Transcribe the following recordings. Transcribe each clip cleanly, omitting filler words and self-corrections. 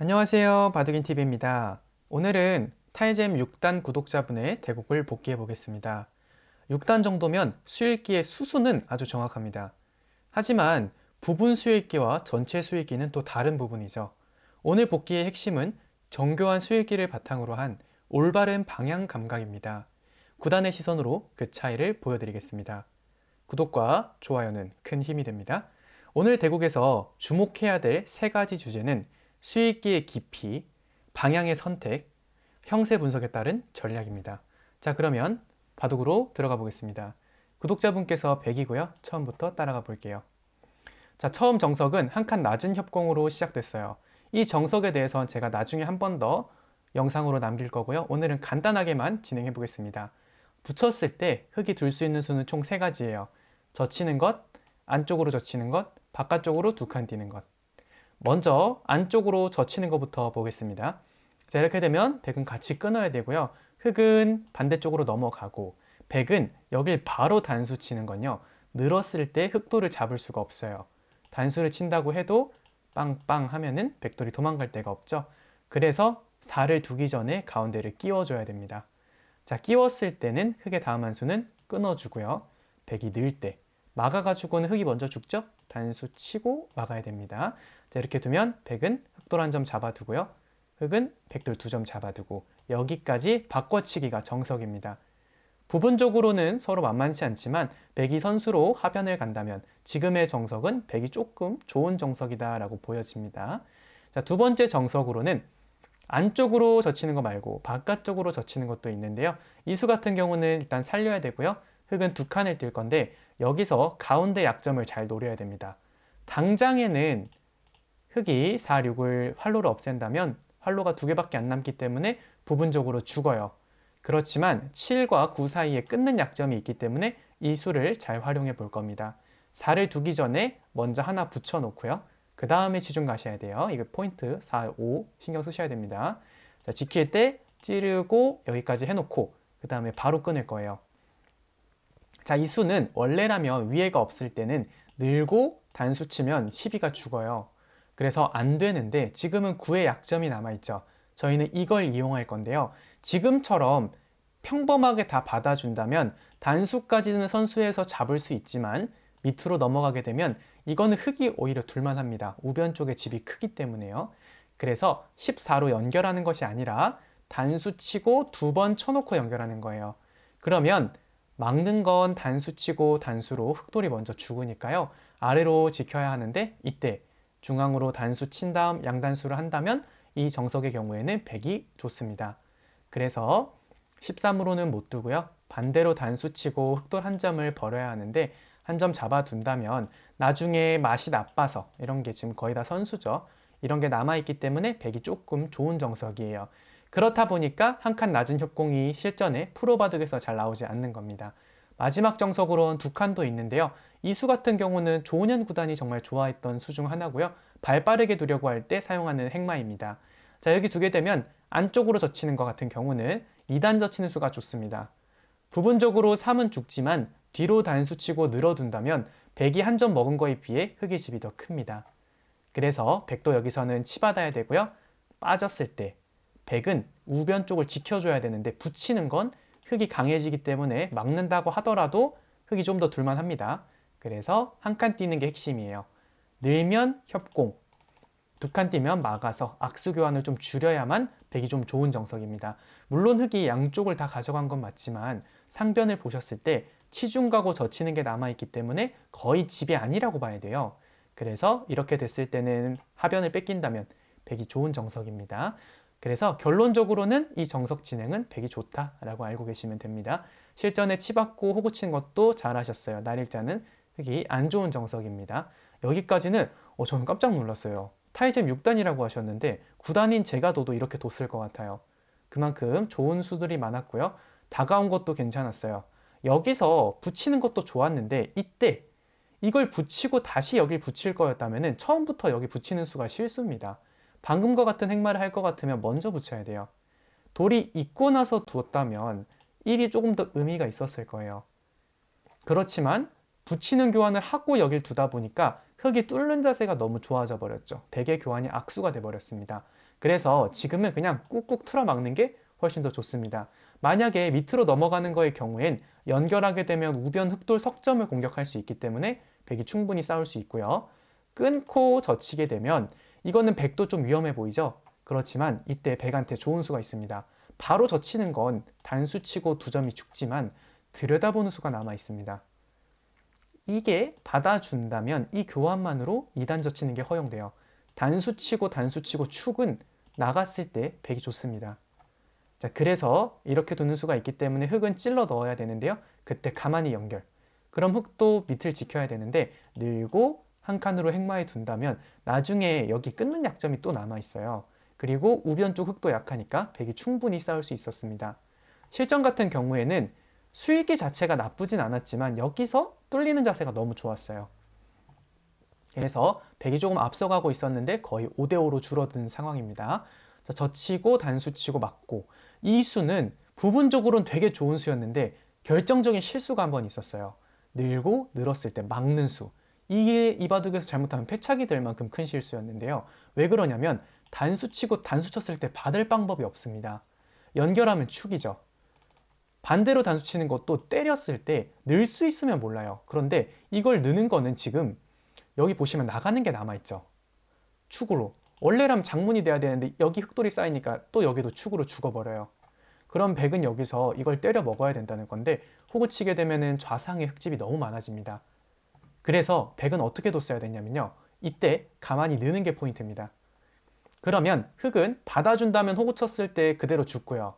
안녕하세요. 바둑인TV입니다. 오늘은 타이젠 6단 구독자분의 대국을 복귀해 보겠습니다. 6단 정도면 수읽기의 수수는 아주 정확합니다. 하지만 부분 수읽기와 전체 수읽기는 또 다른 부분이죠. 오늘 복귀의 핵심은 정교한 수읽기를 바탕으로 한 올바른 방향 감각입니다. 9단의 시선으로 그 차이를 보여드리겠습니다. 구독과 좋아요는 큰 힘이 됩니다. 오늘 대국에서 주목해야 될 세 가지 주제는 수익기의 깊이, 방향의 선택, 형세 분석에 따른 전략입니다. 자, 그러면 바둑으로 들어가 보겠습니다. 구독자분께서 100이고요. 처음부터 따라가 볼게요. 자, 처음 정석은 한 칸 낮은 협공으로 시작됐어요. 이 정석에 대해서는 제가 나중에 한 번 더 영상으로 남길 거고요. 오늘은 간단하게만 진행해 보겠습니다. 붙였을 때 흙이 둘 수 있는 수는 총 3가지예요. 젖히는 것, 안쪽으로 젖히는 것, 바깥쪽으로 2칸 뛰는 것. 먼저 안쪽으로 젖히는 것부터 보겠습니다. 자, 이렇게 되면 백은 같이 끊어야 되고요. 흙은 반대쪽으로 넘어가고 백은 여길 바로 단수 치는 건요. 늘었을 때 흑돌을 잡을 수가 없어요. 단수를 친다고 해도 빵빵 하면은 백돌이 도망갈 데가 없죠. 그래서 4를 두기 전에 가운데를 끼워줘야 됩니다. 자, 끼웠을 때는 흑의 다음 한 수는 끊어주고요. 백이 늘 때 막아가지고는 흑이 먼저 죽죠? 단수 치고 막아야 됩니다. 자, 이렇게 두면 백은 흑돌 한 점 잡아두고요. 흑은 백돌 2점 잡아두고 여기까지 바꿔치기가 정석입니다. 부분적으로는 서로 만만치 않지만 백이 선수로 하변을 간다면 지금의 정석은 백이 조금 좋은 정석이다 라고 보여집니다. 자, 두 번째 정석으로는 안쪽으로 젖히는 거 말고 바깥쪽으로 젖히는 것도 있는데요. 이 수 같은 경우는 일단 살려야 되고요. 흙은 2칸을 뛸 건데 여기서 가운데 약점을 잘 노려야 됩니다. 당장에는 흙이 4, 6을 활로로 없앤다면 활로가 2개밖에 안 남기 때문에 부분적으로 죽어요. 그렇지만 7과 9 사이에 끊는 약점이 있기 때문에 이 수를 잘 활용해 볼 겁니다. 4를 두기 전에 먼저 하나 붙여 놓고요. 그 다음에 치중 가셔야 돼요. 이거 포인트 4, 5 신경 쓰셔야 됩니다. 자, 지킬 때 찌르고 여기까지 해놓고 그 다음에 바로 끊을 거예요. 자, 이 수는 원래라면 위에가 없을 때는 늘고 단수 치면 12가 죽어요. 그래서 안 되는데 지금은 9의 약점이 남아있죠. 저희는 이걸 이용할 건데요. 지금처럼 평범하게 다 받아준다면 단수까지는 선수에서 잡을 수 있지만 밑으로 넘어가게 되면 이거는 흙이 오히려 둘만합니다. 우변 쪽에 집이 크기 때문에요. 그래서 14로 연결하는 것이 아니라 단수 치고 2번 쳐놓고 연결하는 거예요. 그러면 막는 건 단수 치고 단수로 흑돌이 먼저 죽으니까요. 아래로 지켜야 하는데 이때 중앙으로 단수 친 다음 양단수를 한다면 이 정석의 경우에는 백이 좋습니다. 그래서 13으로는 못 두고요. 반대로 단수 치고 흑돌 한 점을 버려야 하는데 한 점 잡아둔다면 나중에 맛이 나빠서 이런 게 지금 거의 다 선수죠. 이런 게 남아있기 때문에 백이 조금 좋은 정석이에요. 그렇다 보니까 한 칸 낮은 협공이 실전에 프로바둑에서 잘 나오지 않는 겁니다. 마지막 정석으로는 2칸도 있는데요. 이 수 같은 경우는 조은현 구단이 정말 좋아했던 수 중 하나고요. 발 빠르게 두려고 할 때 사용하는 행마입니다. 자, 여기 두게 되면 안쪽으로 젖히는 것 같은 경우는 2단 젖히는 수가 좋습니다. 부분적으로 3은 죽지만 뒤로 단수 치고 늘어둔다면 백이 한 점 먹은 거에 비해 흑의 집이 더 큽니다. 그래서 백도 여기서는 치받아야 되고요. 빠졌을 때 백은 우변 쪽을 지켜줘야 되는데 붙이는 건 흙이 강해지기 때문에 막는다고 하더라도 흙이 좀 더 둘만합니다. 그래서 한 칸 뛰는 게 핵심이에요. 늘면 협공, 2칸 뛰면 막아서 악수 교환을 좀 줄여야만 백이 좀 좋은 정석입니다. 물론 흙이 양쪽을 다 가져간 건 맞지만 상변을 보셨을 때 치중 가고 젖히는 게 남아있기 때문에 거의 집이 아니라고 봐야 돼요. 그래서 이렇게 됐을 때는 하변을 뺏긴다면 백이 좋은 정석입니다. 그래서 결론적으로는 이 정석 진행은 백이 좋다라고 알고 계시면 됩니다. 실전에 치받고 호구 치는 것도 잘하셨어요. 날일자는 흙이 안 좋은 정석입니다. 여기까지는 저는 깜짝 놀랐어요. 타이젠 6단이라고 하셨는데 9단인 제가 둬도 이렇게 뒀을 것 같아요. 그만큼 좋은 수들이 많았고요. 다가온 것도 괜찮았어요. 여기서 붙이는 것도 좋았는데 이때 이걸 붙이고 다시 여길 붙일 거였다면 처음부터 여기 붙이는 수가 실수입니다. 방금과 같은 행마를 할 것 같으면 먼저 붙여야 돼요. 돌이 있고 나서 두었다면 1이 조금 더 의미가 있었을 거예요. 그렇지만 붙이는 교환을 하고 여길 두다 보니까 흙이 뚫는 자세가 너무 좋아져 버렸죠. 백의 교환이 악수가 돼 버렸습니다. 그래서 지금은 그냥 꾹꾹 틀어막는 게 훨씬 더 좋습니다. 만약에 밑으로 넘어가는 거의 경우엔 연결하게 되면 우변 흑돌 석점을 공격할 수 있기 때문에 백이 충분히 싸울 수 있고요. 끊고 젖히게 되면 이거는 백도 좀 위험해 보이죠? 그렇지만 이때 백한테 좋은 수가 있습니다. 바로 젖히는 건 단수치고 두 점이 죽지만 들여다보는 수가 남아 있습니다. 이게 받아준다면 이 교환만으로 2단 젖히는 게 허용돼요. 단수치고 축은 나갔을 때 백이 좋습니다. 자, 그래서 이렇게 두는 수가 있기 때문에 흑은 찔러 넣어야 되는데요. 그때 가만히 연결. 그럼 흑도 밑을 지켜야 되는데 늘고 한 칸으로 행마에 둔다면 나중에 여기 끊는 약점이 또 남아 있어요. 그리고 우변 쪽 흑도 약하니까 백이 충분히 싸울 수 있었습니다. 실전 같은 경우에는 수익기 자체가 나쁘진 않았지만 여기서 뚫리는 자세가 너무 좋았어요. 그래서 백이 조금 앞서가고 있었는데 거의 5대5로 줄어든 상황입니다. 자, 젖히고 단수치고 맞고 이 수는 부분적으로는 되게 좋은 수였는데 결정적인 실수가 한 번 있었어요. 늘고 늘었을 때 막는 수. 이게 이 바둑에서 잘못하면 패착이 될 만큼 큰 실수였는데요. 왜 그러냐면 단수치고 단수 쳤을 때 받을 방법이 없습니다. 연결하면 축이죠. 반대로 단수 치는 것도 때렸을 때 늘 수 있으면 몰라요. 그런데 이걸 느는 거는 지금 여기 보시면 나가는 게 남아있죠. 축으로. 원래라면 장문이 돼야 되는데 여기 흑돌이 쌓이니까 또 여기도 축으로 죽어버려요. 그럼 백은 여기서 이걸 때려 먹어야 된다는 건데 호구 치게 되면은 좌상의 흑집이 너무 많아집니다. 그래서 백은 어떻게 뒀어야 됐냐면요. 이때 가만히 느는 게 포인트입니다. 그러면 흑은 받아준다면 호구 쳤을 때 그대로 죽고요.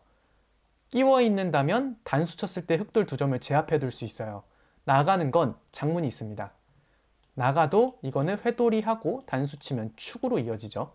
끼워 있는다면 단수 쳤을 때 흑돌 두 점을 제압해 둘 수 있어요. 나가는 건 장문이 있습니다. 나가도 이거는 회돌이하고 단수 치면 축으로 이어지죠.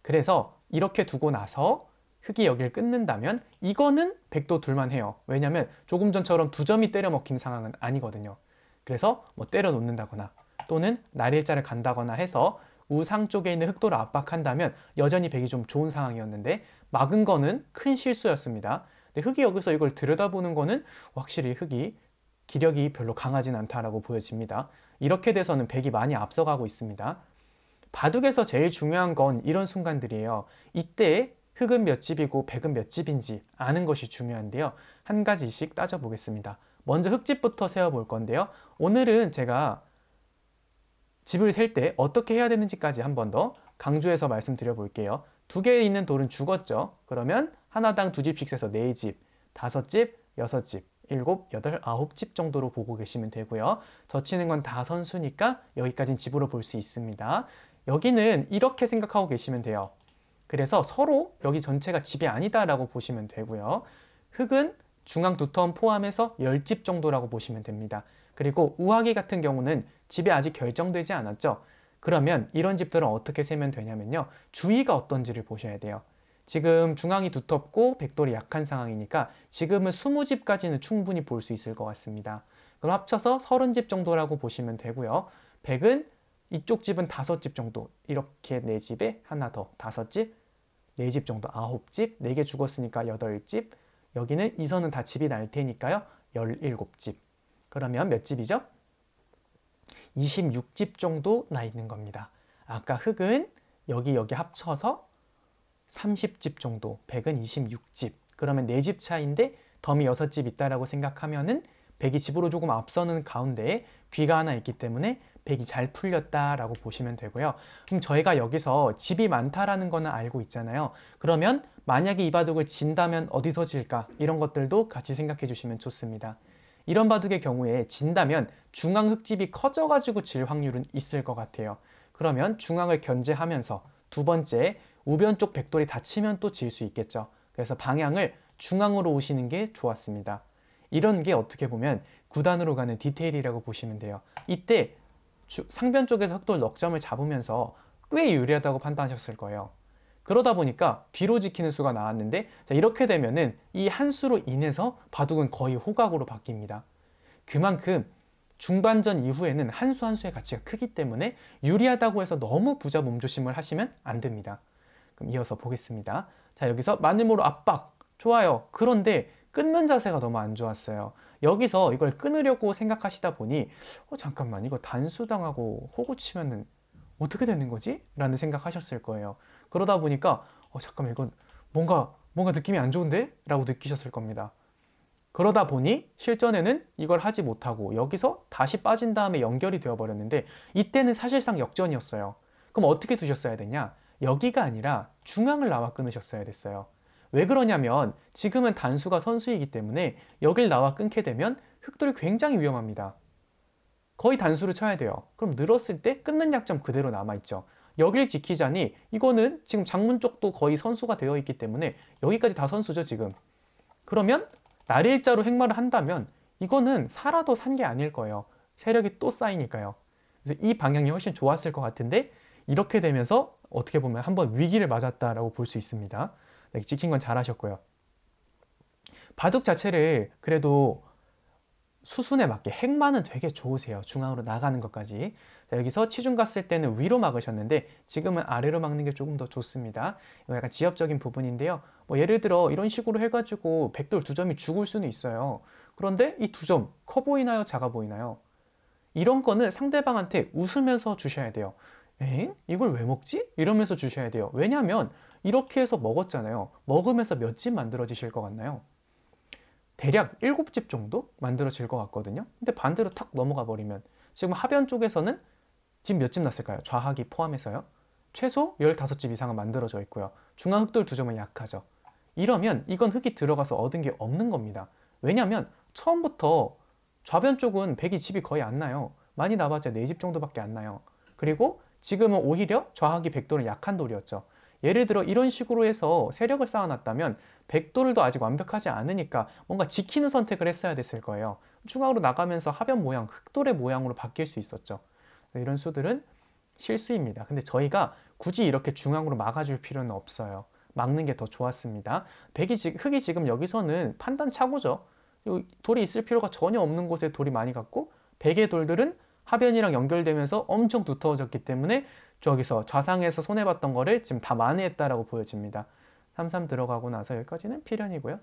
그래서 이렇게 두고 나서 흑이 여길 끊는다면 이거는 백도 둘만 해요. 왜냐면 조금 전처럼 두 점이 때려 먹힌 상황은 아니거든요. 그래서 뭐 때려 놓는다거나 또는 날일자를 간다거나 해서 우상 쪽에 있는 흑도를 압박한다면 여전히 백이 좀 좋은 상황이었는데 막은 거는 큰 실수였습니다. 근데 흑이 여기서 이걸 들여다보는 거는 확실히 흑이 기력이 별로 강하진 않다라고 보여집니다. 이렇게 돼서는 백이 많이 앞서가고 있습니다. 바둑에서 제일 중요한 건 이런 순간들이에요. 이때 흑은 몇 집이고 백은 몇 집인지 아는 것이 중요한데요. 한 가지씩 따져보겠습니다. 먼저 흑집부터 세어볼 건데요. 오늘은 제가 집을 셀 때 어떻게 해야 되는지까지 한 번 더 강조해서 말씀드려 볼게요. 두 개 있는 돌은 죽었죠. 그러면 하나당 두 집씩 세서 네 집, 다섯 집, 여섯 집, 일곱, 여덟, 아홉 집 정도로 보고 계시면 되고요. 젖히는 건 다 선수니까 여기까지는 집으로 볼 수 있습니다. 여기는 이렇게 생각하고 계시면 돼요. 그래서 서로 여기 전체가 집이 아니다라고 보시면 되고요. 흙은 중앙 두 턴 포함해서 10집 정도라고 보시면 됩니다. 그리고 우하기 같은 경우는 집이 아직 결정되지 않았죠. 그러면 이런 집들은 어떻게 세면 되냐면요. 주위가 어떤지를 보셔야 돼요. 지금 중앙이 두텁고 백돌이 약한 상황이니까 지금은 20집까지는 충분히 볼 수 있을 것 같습니다. 그럼 합쳐서 30집 정도라고 보시면 되고요. 백은 이쪽 집은 5집 정도, 이렇게 4집에 하나 더 5집, 4집 정도 9집, 4개 죽었으니까 8집, 여기는 이 선은 다 집이 날 테니까요. 17집. 그러면 몇 집이죠? 26집 정도 나 있는 겁니다. 아까 흑은 여기 합쳐서 30집 정도, 백은 26집. 그러면 4집 차인데 덤이 6집 있다라고 생각하면은 백이 집으로 조금 앞서는 가운데에 귀가 하나 있기 때문에 백이 잘 풀렸다라고 보시면 되고요. 그럼 저희가 여기서 집이 많다라는 거는 알고 있잖아요. 그러면 만약에 이 바둑을 진다면 어디서 질까? 이런 것들도 같이 생각해 주시면 좋습니다. 이런 바둑의 경우에 진다면 중앙 흑집이 커져가지고 질 확률은 있을 것 같아요. 그러면 중앙을 견제하면서 두 번째 우변 쪽 백돌이 닫히면 또 질 수 있겠죠. 그래서 방향을 중앙으로 오시는 게 좋았습니다. 이런 게 어떻게 보면 구단으로 가는 디테일이라고 보시면 돼요. 이때 상변 쪽에서 흑돌 넉점을 잡으면서 꽤 유리하다고 판단하셨을 거예요. 그러다 보니까 뒤로 지키는 수가 나왔는데 자, 이렇게 되면은 이 한 수로 인해서 바둑은 거의 호각으로 바뀝니다. 그만큼 중반전 이후에는 한 수 한 수의 가치가 크기 때문에 유리하다고 해서 너무 부자 몸조심을 하시면 안 됩니다. 그럼 이어서 보겠습니다. 자, 여기서 마늘모로 압박. 좋아요. 그런데 끊는 자세가 너무 안 좋았어요. 여기서 이걸 끊으려고 생각하시다 보니 잠깐만 이거 단수당하고 호구 치면은 어떻게 되는 거지? 라는 생각하셨을 거예요. 그러다 보니까 잠깐만, 이건 뭔가 느낌이 안 좋은데? 라고 느끼셨을 겁니다. 그러다 보니 실전에는 이걸 하지 못하고 여기서 다시 빠진 다음에 연결이 되어 버렸는데, 이때는 사실상 역전이었어요. 그럼 어떻게 두셨어야 되냐? 여기가 아니라 중앙을 나와 끊으셨어야 됐어요. 왜 그러냐면 지금은 단수가 선수이기 때문에 여길 나와 끊게 되면 흑돌이 굉장히 위험합니다. 거의 단수를 쳐야 돼요. 그럼 늘었을 때 끊는 약점 그대로 남아있죠. 여길 지키자니 이거는 지금 장문 쪽도 거의 선수가 되어 있기 때문에 여기까지 다 선수죠, 지금. 그러면 날일자로 행마를 한다면 이거는 살아도 산 게 아닐 거예요. 세력이 또 쌓이니까요. 그래서 이 방향이 훨씬 좋았을 것 같은데, 이렇게 되면서 어떻게 보면 한번 위기를 맞았다라고 볼 수 있습니다. 네, 지킨 건 잘하셨고요. 바둑 자체를 그래도 수순에 맞게 행마는 되게 좋으세요. 중앙으로 나가는 것까지. 자, 여기서 치중 갔을 때는 위로 막으셨는데 지금은 아래로 막는 게 조금 더 좋습니다. 이거 약간 지엽적인 부분인데요. 뭐 예를 들어 이런 식으로 해가지고 백돌 두 점이 죽을 수는 있어요. 그런데 이 두 점 커 보이나요? 작아 보이나요? 이런 거는 상대방한테 웃으면서 주셔야 돼요. 엥? 이걸 왜 먹지? 이러면서 주셔야 돼요. 왜냐하면 이렇게 해서 먹었잖아요. 먹으면서 몇 집 만들어지실 것 같나요? 대략 7집 정도 만들어질 것 같거든요. 근데 반대로 탁 넘어가 버리면 지금 하변 쪽에서는 지금 몇 집 났을까요? 좌하기 포함해서요. 최소 15집 이상은 만들어져 있고요. 중앙 흑돌 두 점은 약하죠. 이러면 이건 흑이 들어가서 얻은 게 없는 겁니다. 왜냐면 처음부터 좌변 쪽은 백이 집이 거의 안 나요. 많이 나봤자 4집 정도밖에 안 나요. 그리고 지금은 오히려 좌하기 백돌은 약한 돌이었죠. 예를 들어 이런 식으로 해서 세력을 쌓아놨다면 백돌도 아직 완벽하지 않으니까 뭔가 지키는 선택을 했어야 됐을 거예요. 중앙으로 나가면서 하변 모양, 흑돌의 모양으로 바뀔 수 있었죠. 이런 수들은 실수입니다. 근데 저희가 굳이 이렇게 중앙으로 막아줄 필요는 없어요. 막는 게 더 좋았습니다. 흑이 지금 여기서는 판단 착오죠. 돌이 있을 필요가 전혀 없는 곳에 돌이 많이 갔고, 백의 돌들은 하변이랑 연결되면서 엄청 두터워졌기 때문에 저기서 좌상에서 손해봤던 거를 지금 다 만회했다라고 보여집니다. 3-3 들어가고 나서 여기까지는 필연이고요.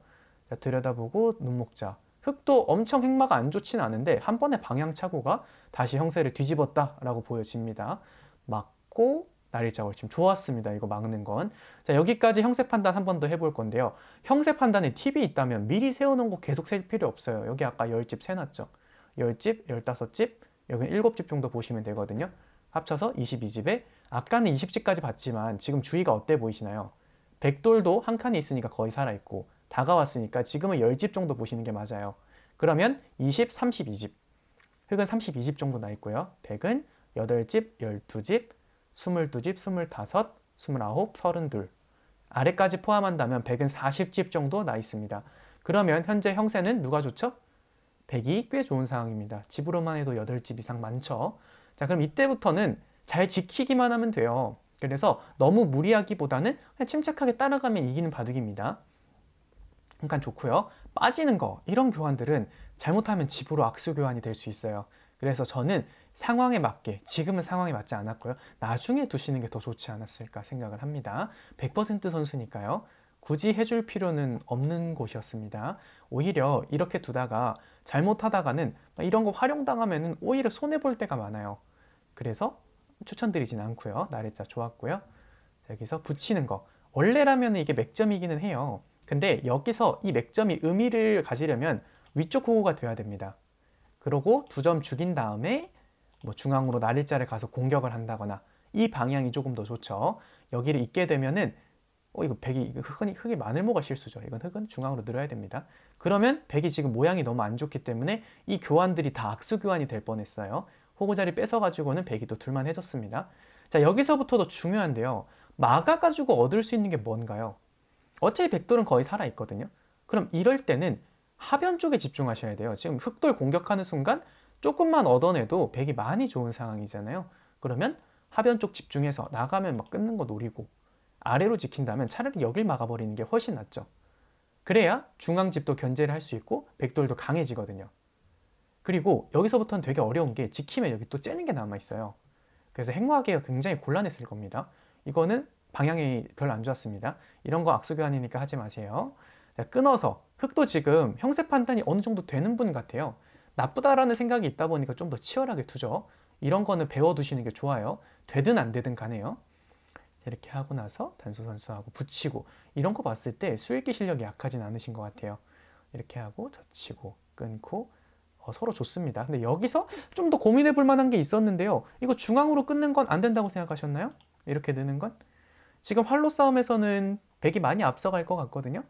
자, 들여다보고 눈목자. 흑도 엄청 행마가 안 좋진 않은데 한 번의 방향착오가 다시 형세를 뒤집었다라고 보여집니다. 맞고 날일자 걸침 좋았습니다. 이거 막는 건. 자, 여기까지 형세 판단 한 번 더 해볼 건데요. 형세 판단에 팁이 있다면 미리 세워놓은 거 계속 셀 필요 없어요. 여기 아까 10집 세놨죠. 10집, 15집, 여기 7집 정도 보시면 되거든요. 합쳐서 22집에 아까는 20집까지 봤지만 지금 주의가 어때 보이시나요? 백돌도 한 칸이 있으니까 거의 살아있고 다가왔으니까 지금은 10집 정도 보시는 게 맞아요. 그러면 20, 32집. 흑은 32집 정도 나 있고요. 백은 8집, 12집, 22집, 25, 29, 32. 아래까지 포함한다면 백은 40집 정도 나 있습니다. 그러면 현재 형세는 누가 좋죠? 백이 꽤 좋은 상황입니다. 집으로만 해도 8집 이상 많죠. 자, 그럼 이때부터는 잘 지키기만 하면 돼요. 그래서 너무 무리하기보다는 그냥 침착하게 따라가면 이기는 바둑입니다. 그러니까 좋고요. 빠지는 거, 이런 교환들은 잘못하면 집으로 악수 교환이 될 수 있어요. 그래서 저는 상황에 맞게, 지금은 상황에 맞지 않았고요. 나중에 두시는 게 더 좋지 않았을까 생각을 합니다. 100% 선수니까요. 굳이 해줄 필요는 없는 곳이었습니다. 오히려 이렇게 두다가 잘못하다가는 이런 거 활용당하면 오히려 손해볼 때가 많아요. 그래서 추천드리진 않고요. 날일자 좋았고요. 여기서 붙이는 거. 원래라면 이게 맥점이기는 해요. 근데 여기서 이 맥점이 의미를 가지려면 위쪽 호구가 돼야 됩니다. 그러고 두 점 죽인 다음에 뭐 중앙으로 날일자를 가서 공격을 한다거나, 이 방향이 조금 더 좋죠. 여기를 잇게 되면은 이거 백이 흑이 마늘모가 실수죠. 이건 흑은 중앙으로 늘어야 됩니다. 그러면 백이 지금 모양이 너무 안 좋기 때문에 이 교환들이 다 악수 교환이 될 뻔했어요. 호구 자리 뺏어가지고는 백이 또 둘만해졌습니다. 자, 여기서부터도 중요한데요. 막아가지고 얻을 수 있는 게 뭔가요? 어차피 백돌은 거의 살아있거든요. 그럼 이럴 때는 하변 쪽에 집중하셔야 돼요. 지금 흑돌 공격하는 순간 조금만 얻어내도 백이 많이 좋은 상황이잖아요. 그러면 하변 쪽 집중해서 나가면 막 끊는 거 노리고, 아래로 지킨다면 차라리 여길 막아버리는 게 훨씬 낫죠. 그래야 중앙집도 견제를 할 수 있고 백돌도 강해지거든요. 그리고 여기서부터는 되게 어려운 게, 지키면 여기 또 째는 게 남아있어요. 그래서 행화하기가 굉장히 곤란했을 겁니다. 이거는 방향이 별로 안 좋았습니다. 이런 거 악수교환이니까 하지 마세요. 자, 끊어서 흑도 지금 형세 판단이 어느 정도 되는 분 같아요. 나쁘다라는 생각이 있다 보니까 좀 더 치열하게 두죠. 이런 거는 배워두시는 게 좋아요. 되든 안 되든 간에요. 이렇게 하고 나서 단수 선수하고 붙이고 이런 거 봤을 때 수읽기 실력이 약하진 않으신 것 같아요. 이렇게 하고 젖히고 끊고 서로 좋습니다. 근데 여기서 좀 더 고민해 볼 만한 게 있었는데요. 이거 중앙으로 끊는 건 안 된다고 생각하셨나요? 이렇게 느는 건? 지금 활로 싸움에서는 백이 많이 앞서갈 것 같거든요.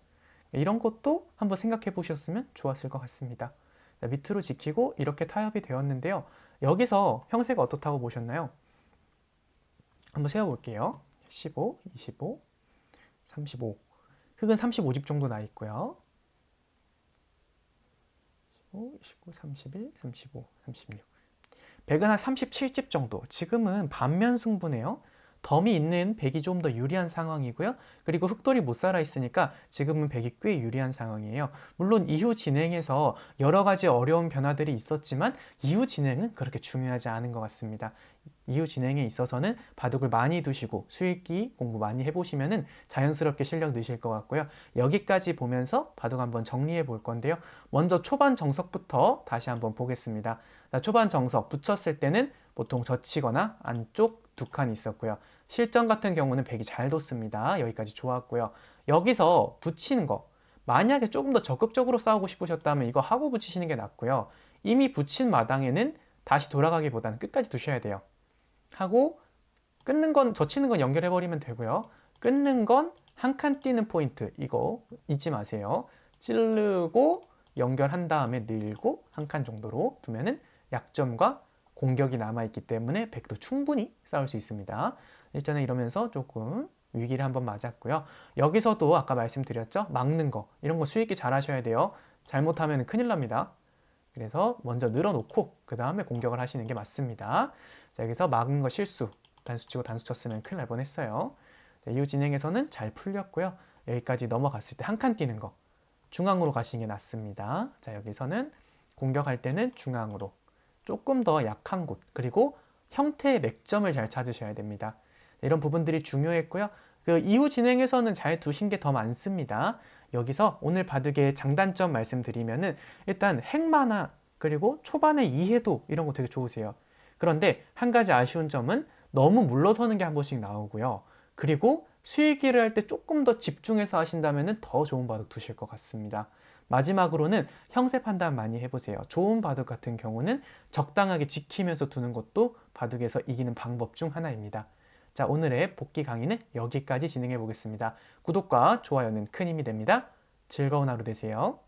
이런 것도 한번 생각해 보셨으면 좋았을 것 같습니다. 자, 밑으로 지키고 이렇게 타협이 되었는데요. 여기서 형세가 어떻다고 보셨나요? 한번 세어볼게요. 15, 25, 35. 흙은 35집 정도 나 있고요. 15, 29, 31, 35, 36. 백은 한 37집 정도. 지금은 반면 승부네요. 덤이 있는 백이 좀 더 유리한 상황이고요. 그리고 흑돌이 못 살아 있으니까 지금은 백이 꽤 유리한 상황이에요. 물론 이후 진행에서 여러 가지 어려운 변화들이 있었지만 이후 진행은 그렇게 중요하지 않은 것 같습니다. 이후 진행에 있어서는 바둑을 많이 두시고 수익기 공부 많이 해보시면은 자연스럽게 실력 느실 것 같고요. 여기까지 보면서 바둑 한번 정리해 볼 건데요. 먼저 초반 정석부터 다시 한번 보겠습니다. 초반 정석 붙였을 때는 보통 젖히거나 안쪽 두 칸이 있었고요. 실전 같은 경우는 백이 잘 뒀습니다. 여기까지 좋았고요. 여기서 붙이는 거 만약에 조금 더 적극적으로 싸우고 싶으셨다면 이거 하고 붙이시는 게 낫고요. 이미 붙인 마당에는 다시 돌아가기보다는 끝까지 두셔야 돼요. 하고 끊는 건 젖히는 건 연결해 버리면 되고요. 끊는 건 한 칸 뛰는 포인트 이거 잊지 마세요. 찌르고 연결한 다음에 늘고 한 칸 정도로 두면은 약점과 공격이 남아있기 때문에 백도 충분히 싸울 수 있습니다. 일단은 이러면서 조금 위기를 한번 맞았고요. 여기서도 아까 말씀드렸죠? 막는 거 이런 거 수익기 잘 하셔야 돼요. 잘못하면 큰일 납니다. 그래서 먼저 늘어놓고 그 다음에 공격을 하시는 게 맞습니다. 자, 여기서 막은 거 실수. 단수 치고 단수 쳤으면 큰일 날 뻔했어요. 자, 이후 진행에서는 잘 풀렸고요. 여기까지 넘어갔을 때 한 칸 뛰는 거. 중앙으로 가시는 게 낫습니다. 자, 여기서는 공격할 때는 중앙으로. 조금 더 약한 곳. 그리고 형태의 맥점을 잘 찾으셔야 됩니다. 이런 부분들이 중요했고요. 그 이후 진행에서는 잘 두신 게 더 많습니다. 여기서 오늘 바둑의 장단점 말씀드리면은 일단 핵만화 그리고 초반의 이해도 이런 거 되게 좋으세요. 그런데 한 가지 아쉬운 점은 너무 물러서는 게 한 번씩 나오고요. 그리고 수익기를 할 때 조금 더 집중해서 하신다면 더 좋은 바둑 두실 것 같습니다. 마지막으로는 형세 판단 많이 해보세요. 좋은 바둑 같은 경우는 적당하게 지키면서 두는 것도 바둑에서 이기는 방법 중 하나입니다. 자, 오늘의 복귀 강의는 여기까지 진행해 보겠습니다. 구독과 좋아요는 큰 힘이 됩니다. 즐거운 하루 되세요.